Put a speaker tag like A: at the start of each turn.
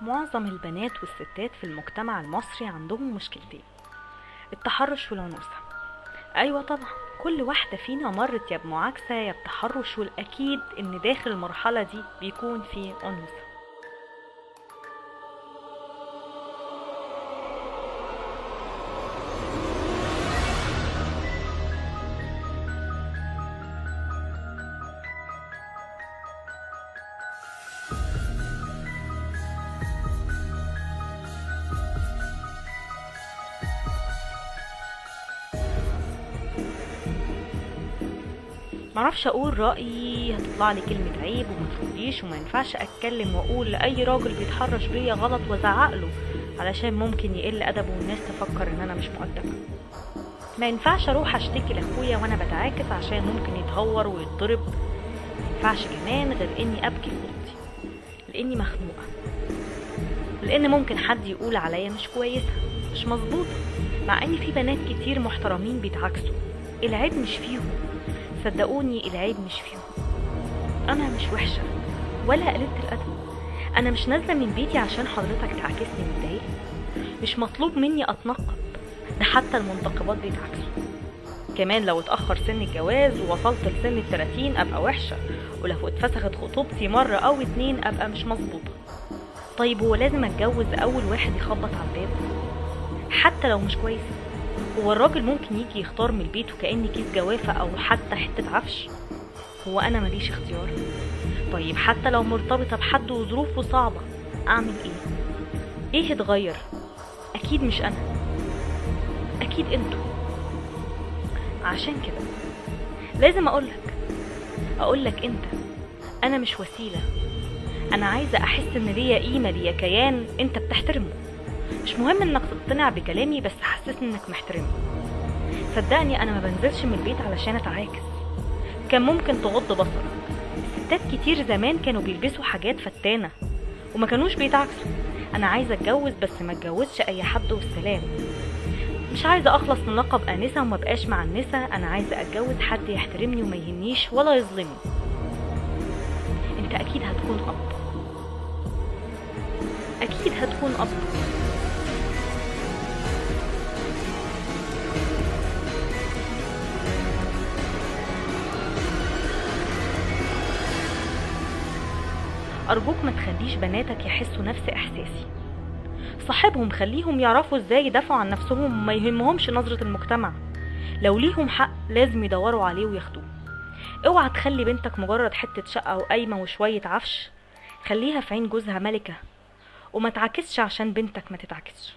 A: معظم البنات والستات في المجتمع المصري عندهم مشكلتين: التحرش والعنوسة. ايوه طبعا، كل واحدة فينا مرت يا بمعاكسة يا بتحرش، والاكيد ان داخل المرحلة دي بيكون في عنوسة. معرفش اقول رأيي، هتطلع لي كلمة عيب وما ترديش، وما ينفعش اتكلم واقول لاي راجل بيتحرش بيا غلط وازعقله علشان ممكن يقل ادبه والناس تفكر ان انا مش مؤدبة. ما ينفعش اروح اشتكي لاخويا وانا بتعاكس عشان ممكن يتهور ويتضرب. ما ينفعش كمان غير اني ابكي في اوضتي لاني مخنوقة، لان ممكن حد يقول عليا مش كويسة مش مظبوطة، مع ان في بنات كتير محترمين بيتعاكسوا. العيب مش فيهم، صدقوني العيب مش فيهم. انا مش وحشة ولا قللت الادب، انا مش نازلة من بيتي عشان حضرتك تعاكسني وتضايقني. مش مطلوب مني اتنقب، ده حتى المنتقبات بيتعاكسوا. كمان لو اتأخر سن الجواز ووصلت لسن ال30 ابقى وحشة، ولو اتفسخت خطوبتي مرة او 2 ابقى مش مظبوطة. طيب هو لازم اتجوز اول واحد يخبط على الباب حتى لو مش كويس؟ هو الراجل ممكن يجي يختار من البيت وكأني كيس جوافة او حتى حتة عفش؟ هو انا ماليش اختيار؟ طيب حتى لو مرتبطة بحد وظروفه صعبة اعمل ايه اتغير؟ اكيد مش انا، اكيد انتوا. عشان كده لازم اقولك انت، انا مش وسيلة. انا عايزة احس ان ليا قيمة، ليا كيان انت بتحترمه. مش مهم انك تقتنع بكلامي، بس حسسني انك محترمه. صدقني انا ما بنزلش من البيت علشان اتعاكس، كان ممكن تغض بصرك. ستات كتير زمان كانوا بيلبسوا حاجات فتانة وما كانوش بيتعاكسوا. انا عايزة اتجوز بس ما اتجوزش اي حد والسلام. مش عايزة اخلص من لقب انسة وما بقاش مع النساء. انا عايزة اتجوز حد يحترمني وما يهنيش ولا يظلمني. انت اكيد هتكون اب، اكيد هتكون اب. ارجوك ما تخليش بناتك يحسوا نفس احساسي. صاحبهم، خليهم يعرفوا ازاي يدافعوا عن نفسهم وما يهمهمش نظرة المجتمع. لو ليهم حق لازم يدوروا عليه وياخدوه. اوعى تخلي بنتك مجرد حتة شقة وقايمة وشوية عفش. خليها في عين جوزها ملكة، وما تعاكسش عشان بنتك ما تتعاكسش.